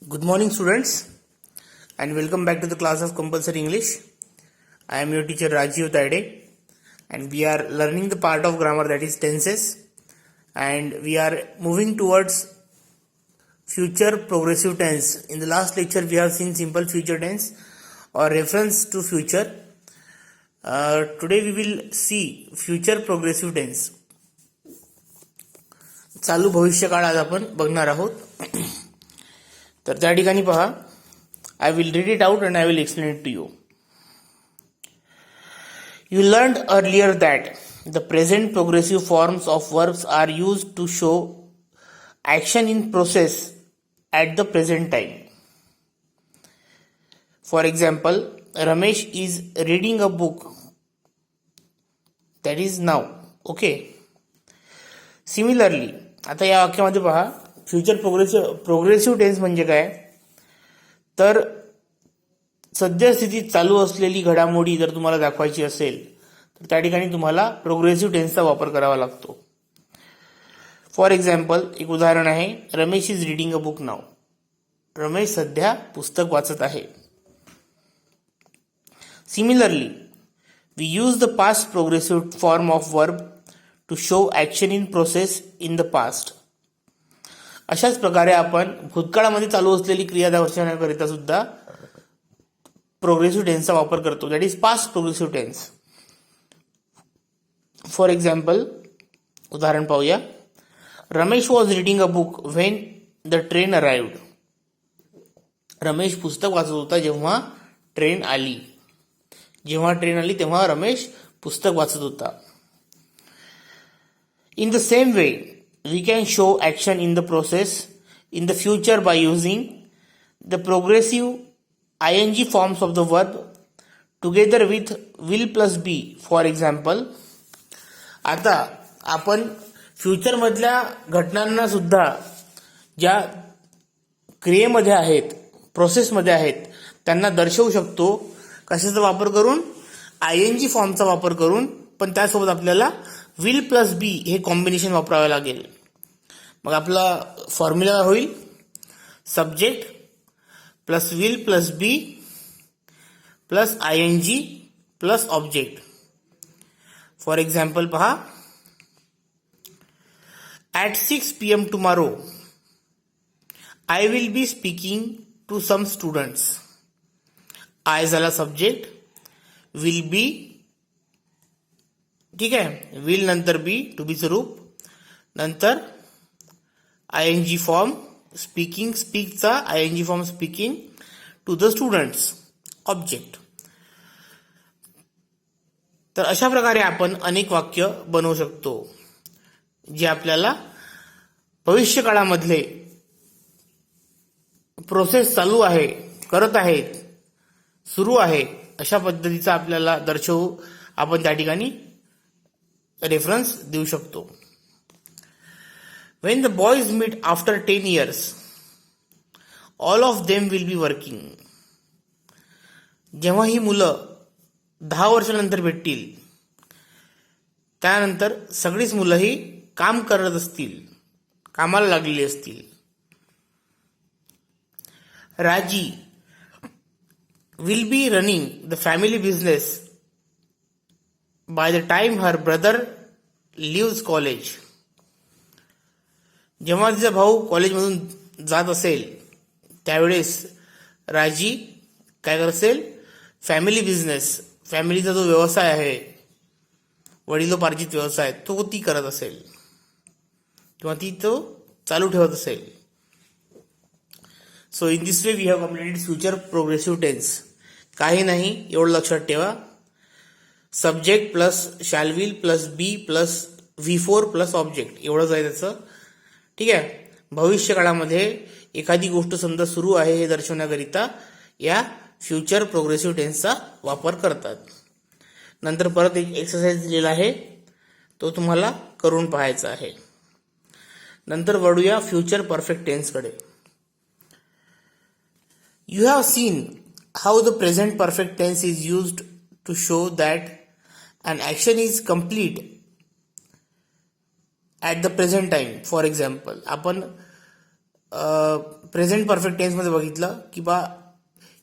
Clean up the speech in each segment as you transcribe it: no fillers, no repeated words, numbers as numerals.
Good morning, students, and welcome back to the class of compulsory English. I am your teacher Rajiv Taide, and we are learning the part of grammar that is tenses, and we are moving towards future progressive tense. In the last lecture, we have seen simple future tense or reference to future. Today, we will see future progressive tense. चालू भविष्यकाळ आज आपण बघणार आहोत. तर त्या ठिकाणी पहा, I will read it out and I will explain it to you. You learned earlier that the present progressive forms of verbs are used to show action in process at the present time. For example, Ramesh is reading a book. That is now. Okay. Similarly, आता या वाक्यामध्ये पहा, future progressive tense म्हणजे काय, तर सद्यस्थितीत चालू असलेली घडामोडी जर तुम्हाला दाखवायची असेल तर त्या ठिकाणी तुम्हाला प्रोग्रेसिव्ह टेन्सचा वापर करावा लागतो. फॉर एक्झाम्पल, एक उदाहरण आहे, Ramesh is reading a book now. Ramesh सध्या पुस्तक वाचत आहे. Similarly, we use the past progressive form of verb to show action in process in the past. अशाच प्रकारे आपण भूतकाळामध्ये चालू असलेली क्रिया दर्शवण्याकरिता सुद्धा प्रोग्रेसिव्ह टेन्सचा वापर करतो. That is past progressive tense. For example, उदाहरण पाहूया. Ramesh was reading a book when the train arrived. Ramesh पुस्तक वाचत होता जेव्हा ट्रेन आली. जेव्हा ट्रेन आली तेव्हा रमेश पुस्तक वाचत होता. In the same way, we can show action in the process in the future by using the progressive ing forms of the verb together with will plus be. For example, आता आपण future मधल्या घटनांना सुद्धा ज्या क्रियेमध्ये आहेत, प्रोसेसमध्ये आहेत, त्यांना दर्शवू शकतो. कशाचा वापर करून? ing फॉर्मचा वापर करून. पण त्यासोबत आपल्याला विल प्लस बी हे कॉम्बिनेशन वापरावे लागेल. मग आपला फॉर्म्युला होईल subject plus will plus be plus ing plus object. For example पहा, at 6 PM tomorrow I will be speaking to some students. I झाला सब्जेक्ट, विल बी, ठीक आहे, विल नंतर बी टू बीचं रूप, नंतर ing फॉर्म स्पीकिंग, स्पीकचा ing form speaking to the students, object. तर अशा प्रकारे आपण अनेक वाक्य बनवू शकतो जे आपल्याला भविष्यकाळामधले प्रोसेस चालू आहे, करत आहेत, सुरू आहे, अशा पद्धतीचा आपल्याला दर्शवू आपण त्या ठिकाणी रेफरन्स देऊ शकतो. When the boys meet after 10 years, all of them will be working. जेव्हा ही मुलं 10 वर्षानंतर भेटतील त्यानंतर सगळीच मुलं ही काम करत असतील, कामाला लागलेली असतील. राजी will be running the family business by the time her brother leaves college. जेव्हा तिचा भाऊ कॉलेजमधून जात असेल त्यावेळेस राजी काय करत असेल? फॅमिली बिझनेस, फॅमिलीचा जो व्यवसाय आहे, वडिलोपार्जित व्यवसाय, तो ती करत असेल किंवा ती तो चालू ठेवत असेल. So in this way we have completed future progressive tense. काही नाही, एवढं लक्षात ठेवा, subject plus shall will plus be plus V4 plus object, एवढंच आहे त्याचं. ठीक आहे. भविष्यकाळामध्ये एखादी गोष्ट समजा सुरू आहे हे दर्शवण्याकरिता या फ्युचर प्रोग्रेसिव्ह टेन्सचा वापर करतात. नंतर परत एक एक्सरसाइज दिलेला आहे, तो तुम्हाला करून पाहायचा आहे. नंतर वळूया फ्युचर परफेक्ट टेन्सकडे. You have seen how the present perfect tense is used to show that an action is complete at the present time. For example, आपण प्रेझेंट परफेक्ट टेन्समध्ये बघितलं की बा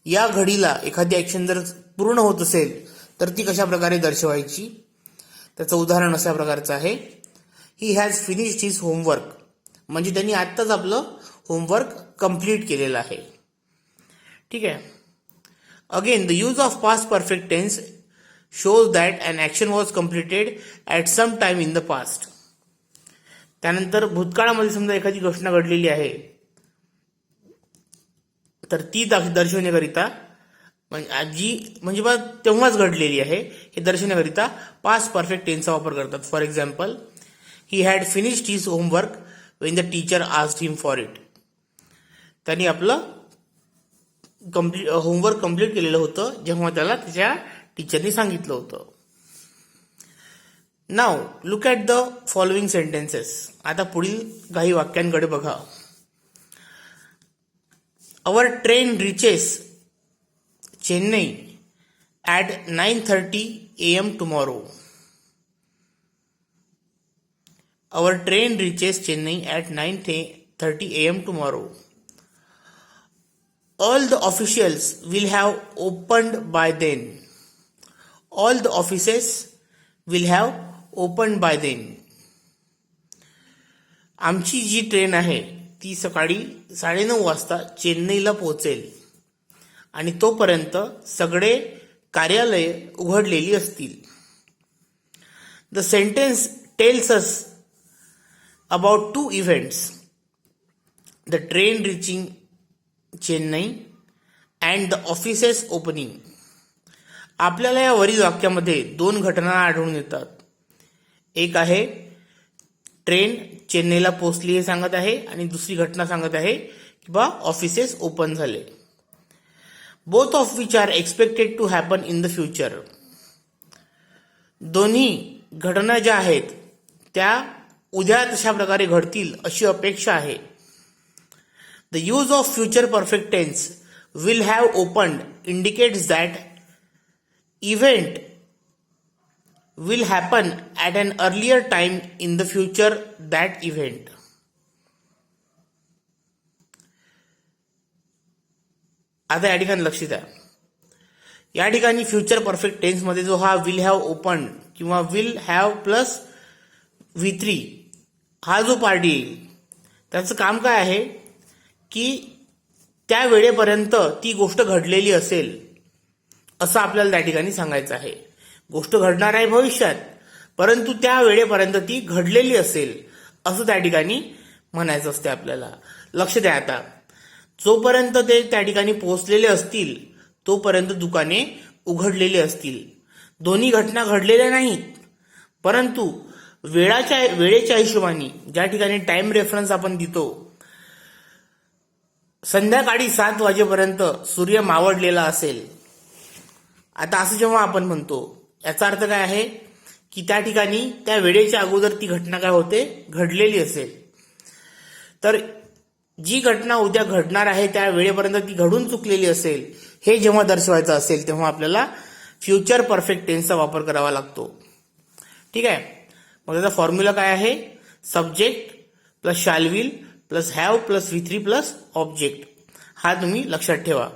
या घडीला एखादी ॲक्शन जर पूर्ण होत असेल तर ती कशा प्रकारे दर्शवायची. त्याचं उदाहरण अशा प्रकारचं आहे, he has finished his homework, म्हणजे त्यांनी आत्ताच आपलं होमवर्क कंप्लीट केलेलं आहे. ठीक आहे. Again the use of past perfect tense shows that an action was completed at some time in the past. त्यानंतर भूतकाळामध्ये समजा एखादी घटना घडलेली आहे तर ती दर्शवण्याकरिता म्हणजे बा तेव्हाच घडलेली आहे हे दर्शवण्याकरिता पास्ट परफेक्ट टेन्सचा वापर करतात. For example, he had finished his homework Wien the teacher asked him for it. त्यांनी आपलं होमवर्क कंप्लीट केलेलं होतं जेव्हा त्याला त्याच्या टीचरनी सांगितलं होतं. Now look at the following sentences. आता पुढील काही वाक्यांकडे बघा. Our train reaches Chennai at 9:30 AM tomorrow. Our train reaches Chennai at 9:30 AM tomorrow. All the officials will have opened by then. All the offices will have opened by then. आमची जी train आहे ती सकाळी 9:30 वाजता चेन्नईला पोहोचेल आणि तोपर्यंत सगळे कार्यालय उघडलेली असतील. The sentence tells us about 2 events, the train reaching Chennai and the offices opening. आपल्याला या वरील वाक्यामध्ये 2 घटना आढळून येतात. एक आहे ट्रेन चेन्नईला पोहोचली हे सांगत आहे आणि दुसरी घटना सांगत आहे की बा ऑफिसेस ओपन झाले. Both of which are expected to happen in the future. दोन्ही घटना ज्या आहेत त्या उद्या तशा प्रकारे घडतील अशी अपेक्षा आहे. The use of future perfect tense will have opened indicates that event will happen at an earlier time in the future that event. आता या ठिकाणी लक्ष द्या. या ठिकाणी फ्युचर परफेक्ट टेन्स मध्ये जो हा विल हॅव ओपन किंवा विल हॅव प्लस V3 हा जो पार्टी येईल त्याचं काम काय आहे की त्या वेळेपर्यंत ती गोष्ट घडलेली असेल असं आपल्याला त्या ठिकाणी सांगायचं आहे. गोष्ट घडणार आहे भविष्यात परंतु त्या वेळेपर्यंत ती घडलेली असेल असं त्या ठिकाणी म्हणायचं असते आपल्याला. लक्ष द्या. आता जोपर्यंत ते त्या ठिकाणी पोहोचलेले असतील तोपर्यंत दुकाने उघडलेली असतील. दोन्ही घटना घडलेल्या नाहीत परंतु वेळेच्या हिशोबाने ज्या ठिकाणी टाइम रेफरन्स आपण देतो संध्याकाळी 7 वाजेपर्यंत सूर्य मावळलेला असेल. आता असं जेव्हा आपण म्हणतो याचा अर्थ काय आहे की त्या ठिकाणी त्या वेळेच्या अगोदर ती घटना काय होते घडलेली असेल. तर जी घटना उद्या घडणार आहे त्या वेळेपर्यंत ती घडून चुकलेली असेल हे जेव्हा दर्शवायचं असेल तेव्हा आपल्याला फ्युचर परफेक्ट टेन्सचा वापर करावा लागतो. ठीक आहे. मग त्याचा फॉर्म्युला काय आहे, subject plus shall will plus have plus V3 plus object. हा तुम्ही लक्षात ठेवा.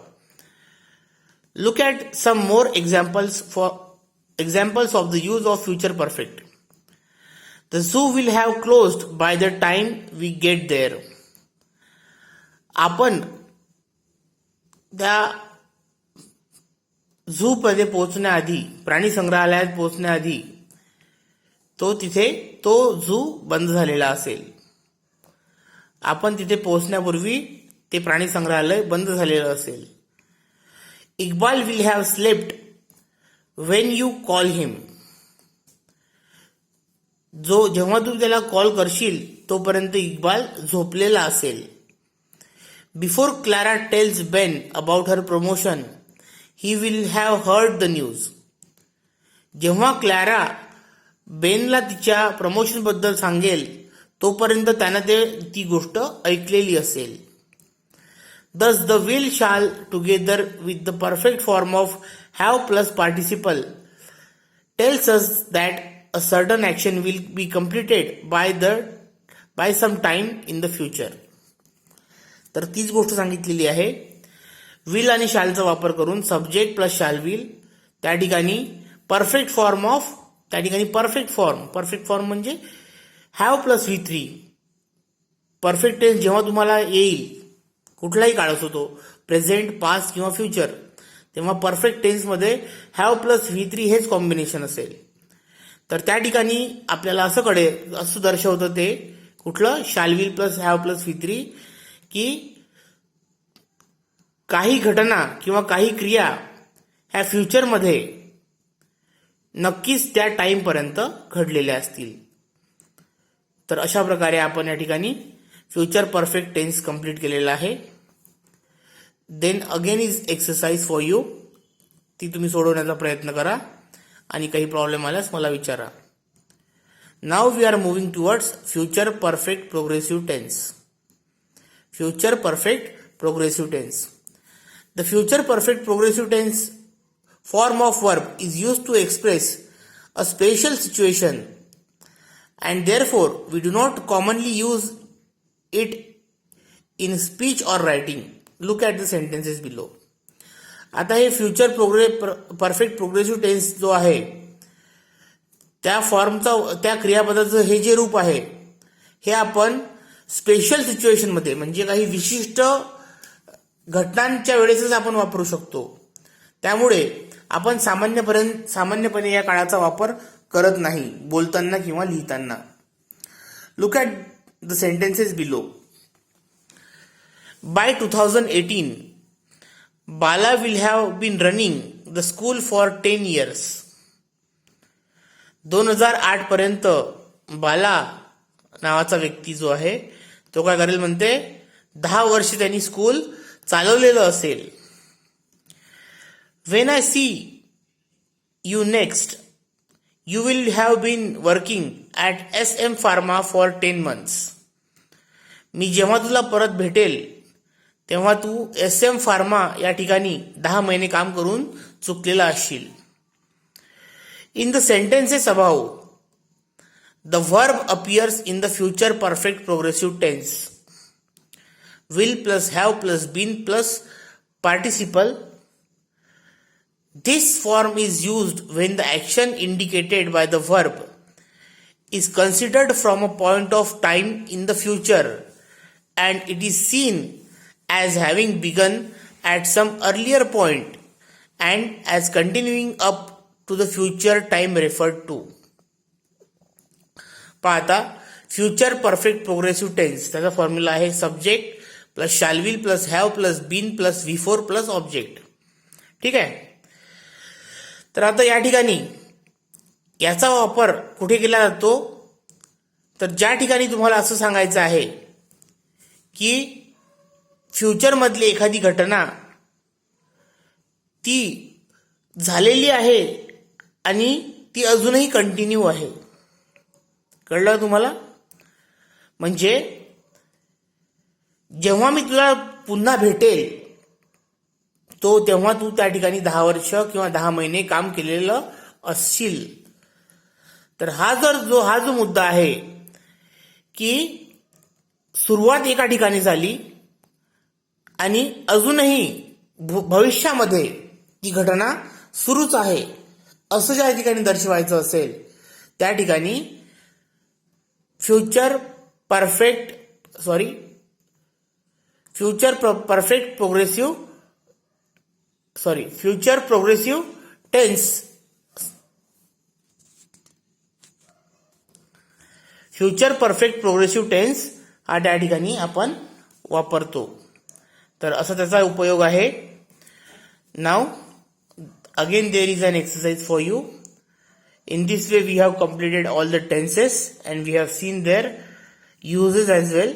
Look at some more examples of the use of future perfect. The zoo will have closed by the time we get there. आपण त्या zoo मध्ये पोहोचण्याआधी प्राणी संग्रहालयात पोहोचण्याआधी तो झू बंद झालेला असेल. आपण तिथे पोहोचण्यापूर्वी ते प्राणी संग्रहालय बंद झालेलं असेल. Iqbal will have slept when you call him. जेव्हा तू त्याला कॉल करशील तोपर्यंत इक्बाल झोपलेला असेल. Before Clara tells Ben about her promotion he will have heard the news. जेव्हा क्लारा बेनला तिच्या प्रमोशन बद्दल सांगेल तोपर्यंत त्यानं ती गोष्ट ऐकलेली असेल. Thus, the will shall together with the perfect form of have plus participle tells us that a certain action will be completed by some time in the future. तर तीच गोष्ट सांगितलेली आहे. विल आणि शॅलचा वापर करून सब्जेक्ट प्लस शॅल विल त्या ठिकाणी परफेक्ट फॉर्म ऑफ त्या ठिकाणी परफेक्ट फॉर्म म्हणजे have plus V3. Perfect tense जेव्हा तुम्हाला येईल कुठलाही काळ असो तो प्रेझेंट पास्ट किंवा फ्युचर तेव्हा परफेक्ट टेन्समध्ये हॅव प्लस V3 हेच कॉम्बिनेशन असेल. तर त्या ठिकाणी आपल्याला असं दर्शवतं ते कुठलं shall will plus have plus V3 की काही घटना किंवा काही क्रिया ह्या फ्युचरमध्ये नक्कीच त्या टाइमपर्यंत घडलेल्या असतील. तर अशा प्रकारे आपण या ठिकाणी फ्युचर परफेक्ट टेन्स कंप्लीट केलेला आहे. Then again is exercise for you. ती तुम्ही सोडवण्याचा प्रयत्न करा आणि काही प्रॉब्लेम आल्यास मला विचारा. Now we are moving towards future perfect progressive tense. Future perfect progressive tense. The future perfect progressive tense form of verb is used to express a special situation and therefore we do not commonly use it in speech or writing. Look at the sentences below. आता हे future perfect progressive tense जो आहे त्या फॉर्मचा त्या क्रियापदाचं हे जे रूप आहे हे आपण स्पेशल सिच्युएशनमध्ये म्हणजे काही विशिष्ट घटनांच्या वेळेसच आपण वापरू शकतो. त्यामुळे आपण सामान्यपणे या काळाचा वापर करत नाही बोलताना किंवा लिहिताना. Look at the sentences below. By 2018 Bala will have been running the school for 10 years. 2008 पर्यंत बाला नावाचा व्यक्ती जो आहे तो काय करेल म्हणते 10 वर्ष त्यांनी स्कूल चालवलेलं असेल. When I see you next you will have been working at SM Pharma for 10 months. मी जेव्हा तुला परत भेटेल तेव्हा तू SM Pharma या ठिकाणी 10 महिने काम करून चुकलेला असशील. In the sentences above the verb appears in the future perfect progressive tense. Will plus have plus been plus participle. This form is used when the action indicated by the verb is considered from a point of time in the future and it is seen as having begun at some earlier point and as continuing up to the future time referred to. पाहता future perfect progressive tense त्याचा formula आहे subject plus shall will plus have plus been plus V4 plus object. ठीक आहे. तर आता या ठिकाणी याचा वापर कुठे केला जातो तर ज्या ठिकाणी तुम्हाला असं सांगायचं आहे की फ्युचरमधली एखादी घटना ती झालेली आहे आणि ती अजूनही कंटिन्यू आहे. कळलं तुम्हाला. म्हणजे जेव्हा मी तुला पुन्हा भेटेल तेव्हा तू त्या ठिकाणी 10 वर्ष किंवा 10 महिने काम केलेलं असशील. तर हा जो मुद्दा आहे की सुरुवात एका ठिकाणी झाली आणि अजूनही भविष्यामध्ये ती घटना सुरूच आहे असं ज्या ठिकाणी दर्शवायचं असेल त्या ठिकाणी future progressive tense future perfect progressive tense हा त्या ठिकाणी आपण वापरतो. तर असा त्याचा उपयोग आहे. Now again there is an exercise for you. In this way we have completed all the tenses and we have seen their uses as well.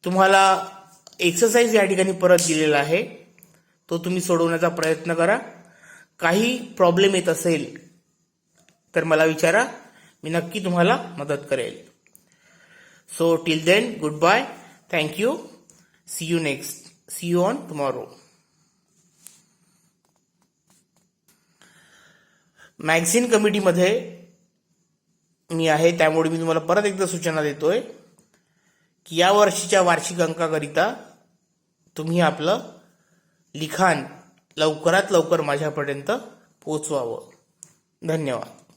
तुम्हाला एक्सरसाइज या ठिकाणी परत दिलेला आहे तो तुम्ही सोडवण्याचा प्रयत्न करा. काही प्रॉब्लेम येत असेल तर मला विचारा मी नक्की तुम्हाला मदत करेल. So till then goodbye. Thank you. See you on tomorrow. Magazine कमिटीमध्ये मी आहे त्यामुळे मी तुम्हाला परत एकदा सूचना देतोय की या वर्षीच्या वार्षिक अंकाकरिता तुम्ही आपलं लिखाण लवकरात लवकर माझ्यापर्यंत पोचवावं. धन्यवाद.